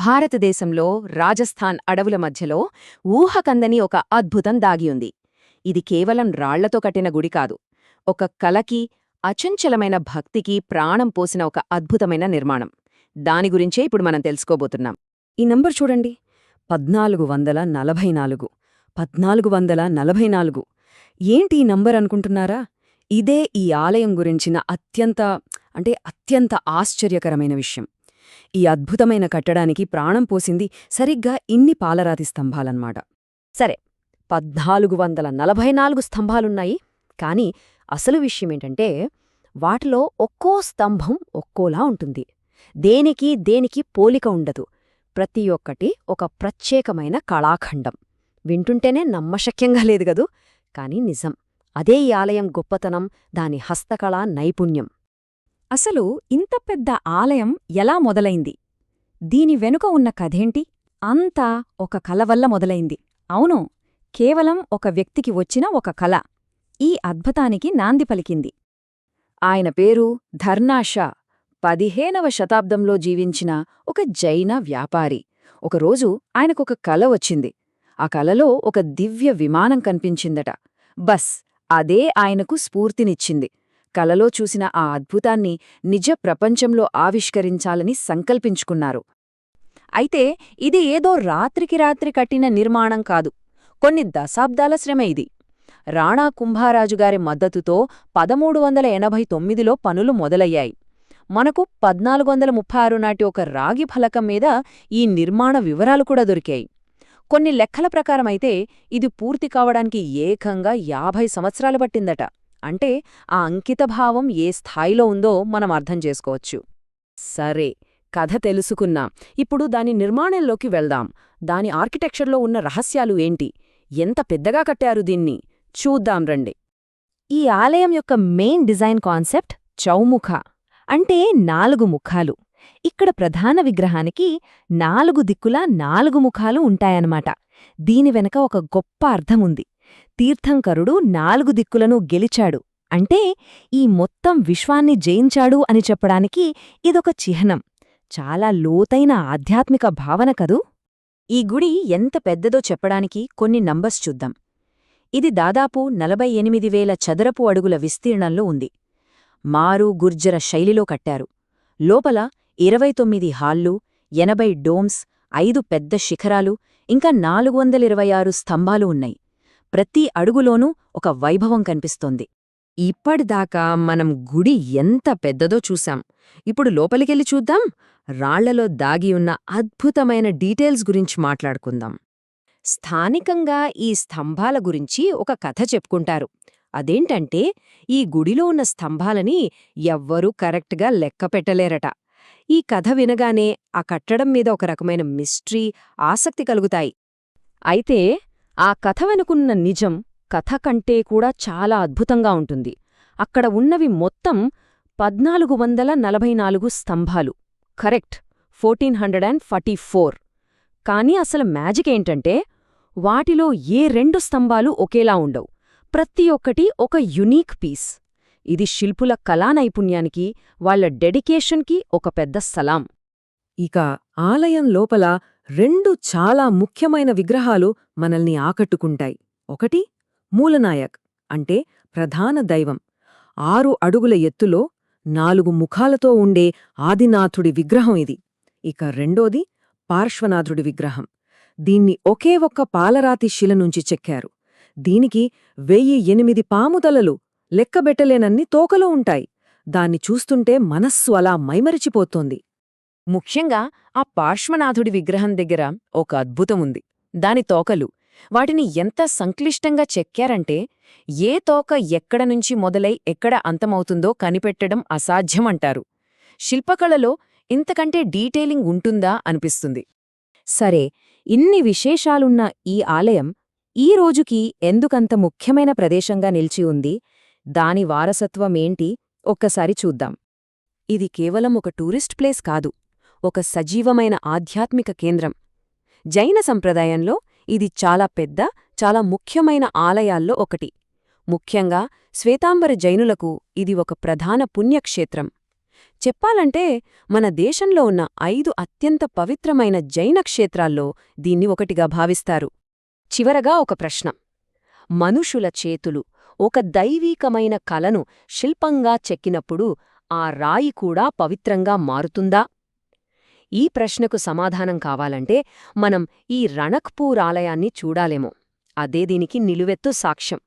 భారతదేశంలో రాజస్థాన్ అడవుల మధ్యలో ఊహకందని ఒక అద్భుతం దాగియుంది. ఇది కేవలం రాళ్లతో కట్టిన గుడి కాదు, ఒక కలకి, అచంచలమైన భక్తికి ప్రాణం పోసిన ఒక అద్భుతమైన నిర్మాణం. దాని గురించే ఇప్పుడు మనం తెలుసుకోబోతున్నాం. ఈ నంబర్ చూడండి, 1444. 1444. ఏంటి ఈ నంబర్ అనుకుంటున్నారా? ఇదే ఈ ఆలయం గురించిన అత్యంత ఆశ్చర్యకరమైన విషయం. ఈ అద్భుతమైన కట్టడానికి ప్రాణం పోసింది సరిగ్గా ఇన్ని పాలరాతి స్తంభాలన్మాట. సరే, 1444 స్తంభాలున్నాయి. కాని అసలు విషయమేంటంటే, వాటిలో ఒక్కో స్తంభం ఒక్కోలా ఉంటుంది. దేనికి పోలిక ఉండదు. ప్రతి ఒక్కటి ఒక ప్రత్యేకమైన కళాఖండం. వింటుంటేనే నమ్మశక్యంగా లేదు గదూ, కాని నిజం. అదే ఈ ఆలయం గొప్పతనం, దాని హస్తకళా నైపుణ్యం. అసలు ఇంత పెద్ద ఆలయం ఎలా మొదలైంది? దీని వెనుక ఉన్న కథేంటి? అంతా ఒక కల వల్ల మొదలైంది. అవును, కేవలం ఒక వ్యక్తికి వచ్చిన ఒక కల ఈ అద్భుతానికి నాంది పలికింది. ఆయన పేరు ధర్నా షా. 15వ శతాబ్దంలో జీవించిన ఒక జైన వ్యాపారి. ఒకరోజు ఆయనకొక కల వచ్చింది. ఆ కలలో ఒక దివ్య విమానం కనిపించిందట. బస్ అదే ఆయనకు స్ఫూర్తినిచ్చింది. కలలో చూసిన ఆ అద్భుతాన్ని నిజ ప్రపంచంలో ఆవిష్కరించాలని సంకల్పించుకున్నారు. అయితే ఇది ఏదో రాత్రికి రాత్రి కట్టిన నిర్మాణం కాదు, కొన్ని దశాబ్దాల శ్రమ ఇది. రాణా కుంభారాజుగారి మద్దతుతో 1389లో పనులు మొదలయ్యాయి. మనకు 1436 నాటి ఒక రాగి ఫలకం మీద ఈ నిర్మాణ వివరాలు కూడా దొరికాయి. కొన్ని లెక్కల ప్రకారమైతే ఇది పూర్తి కావడానికి ఏకంగా 50 సంవత్సరాలు పట్టిందట. అంటే ఆ అంకితభావం ఏ స్థాయిలో ఉందో మనం అర్థం చేసుకోవచ్చు. సరే, కథ తెలుసుకున్నాం. ఇప్పుడు దాని నిర్మాణంలోకి వెళ్దాం. దాని ఆర్కిటెక్చర్లో ఉన్న రహస్యాలు ఏంటి? ఎంత పెద్దగా కట్టారు దీన్ని? చూద్దాం రండి. ఈ ఆలయం యొక్క మెయిన్ డిజైన్ కాన్సెప్ట్ చౌముఖ, అంటే 4 ముఖాలు. ఇక్కడ ప్రధాన విగ్రహానికి 4 దిక్కులా 4 ముఖాలు ఉంటాయన్నమాట. దీని వెనక ఒక గొప్ప అర్థముంది. తీర్థంకరుడు 4 దిక్కులను గెలిచాడు అంటే ఈ మొత్తం విశ్వాన్ని జయించాడు అని చెప్పడానికి ఇదొక చిహ్నం. చాలా లోతైన ఆధ్యాత్మిక భావన కదూ. ఈ గుడి ఎంత పెద్దదో చెప్పడానికి కొన్ని నంబర్స్ చూద్దాం. ఇది దాదాపు 48,000 చదరపు అడుగుల విస్తీర్ణంలో ఉంది. మారు గుర్జర శైలిలో కట్టారు. లోపల 29 హాళ్ళు, 80 డోమ్స్, 5 పెద్ద శిఖరాలు, ఇంకా 426 స్తంభాలు ఉన్నాయి. ప్రతి అడుగులోనూ ఒక వైభవం కనిపిస్తోంది. ఇప్పటిదాకా మనం గుడి ఎంత పెద్దదో చూశాం. ఇప్పుడు లోపలికెళ్ళి చూద్దాం. రాళ్లలో దాగియున్న అద్భుతమైన డీటెయిల్స్ గురించి మాట్లాడుకుందాం. స్థానికంగా ఈ స్తంభాల గురించి ఒక కథ చెప్పుకుంటారు. అదేంటంటే, ఈ గుడిలో ఉన్న స్తంభాలని ఎవ్వరూ కరెక్ట్గా లెక్కపెట్టలేరట. ఈ కథ వినగానే ఆ కట్టడం మీద ఒక రకమైన మిస్ట్రీ, ఆసక్తి కలుగుతాయి. అయితే ఆ కథ వెనుకున్న నిజం కథ కంటే కూడా చాలా అద్భుతంగా ఉంటుంది. అక్కడ ఉన్నవి మొత్తం 1444 స్తంభాలు. కరెక్ట్, 1444. కానీ అసలు మ్యాజిక్ ఏంటంటే, వాటిలో ఏ 2 స్తంభాలు ఒకేలా ఉండవు. ప్రతి ఒక్కటి ఒక యునీక్ పీస్. ఇది శిల్పుల కళానైపుణ్యానికి, వాళ్ల డెడికేషన్కి ఒక పెద్ద సలాం. ఇక ఆలయం లోపల 2 చాలా ముఖ్యమైన విగ్రహాలు మనల్ని ఆకట్టుకుంటాయి. ఒకటి మూలనాయక్, అంటే ప్రధాన దైవం. 6 అడుగుల ఎత్తులో 4 ముఖాలతో ఉండే ఆదినాథుడి విగ్రహం ఇది. ఇక రెండోది పార్శ్వనాథుడి విగ్రహం. దీన్ని ఒకే ఒక్క పాలరాతి శిల నుంచి చెక్కారు. దీనికి 1008 పాముదలలు, లెక్కబెట్టలేనన్ని తోకలు ఉంటాయి. దాన్ని చూస్తుంటే మనస్సు అలా మైమరిచిపోతోంది. ముఖ్యంగా ఆ పార్శ్వనాథుడి విగ్రహం దగ్గర ఒక అద్భుతముంది. దాని తోకలు. వాటిని ఎంత సంక్లిష్టంగా చెక్కారంటే, ఏ తోక ఎక్కడ నుంచి మొదలై ఎక్కడ అంతమవుతుందో కనిపెట్టడం అసాధ్యమంటారు. శిల్పకళలో ఇంతకంటే డీటెయిలింగ్ ఉంటుందా అనిపిస్తుంది. సరే, ఇన్ని విశేషాలున్న ఈ ఆలయం ఈ రోజుకి ఎందుకంత ముఖ్యమైన ప్రదేశంగా నిలిచి ఉంది? దాని వారసత్వమేంటి ఒక్కసారి చూద్దాం. ఇది కేవలం ఒక టూరిస్ట్ ప్లేస్ కాదు, ఒక సజీవమైన ఆధ్యాత్మిక కేంద్రం. జైన సంప్రదాయంలో ఇది చాలా పెద్ద, చాలా ముఖ్యమైన ఆలయాల్లో ఒకటి. ముఖ్యంగా శ్వేతాంబర జైనులకు ఇది ఒక ప్రధాన పుణ్యక్షేత్రం. చెప్పాలంటే మన దేశంలో ఉన్న 5 అత్యంత పవిత్రమైన జైన క్షేత్రాల్లో దీన్ని ఒకటిగా భావిస్తారు. చివరగా ఒక ప్రశ్న. మనుషుల చేతులు ఒక దైవీకమైన కలను శిల్పంగా చెక్కినప్పుడు ఆ రాయి కూడా పవిత్రంగా మారుతుందా? ఈ ప్రశ్నకు సమాధానం కావాలంటే మనం ఈ రణక్పూర్ ఆలయాన్ని చూడాలేమో. అదే దీనికి నిలువెత్తు సాక్ష్యం.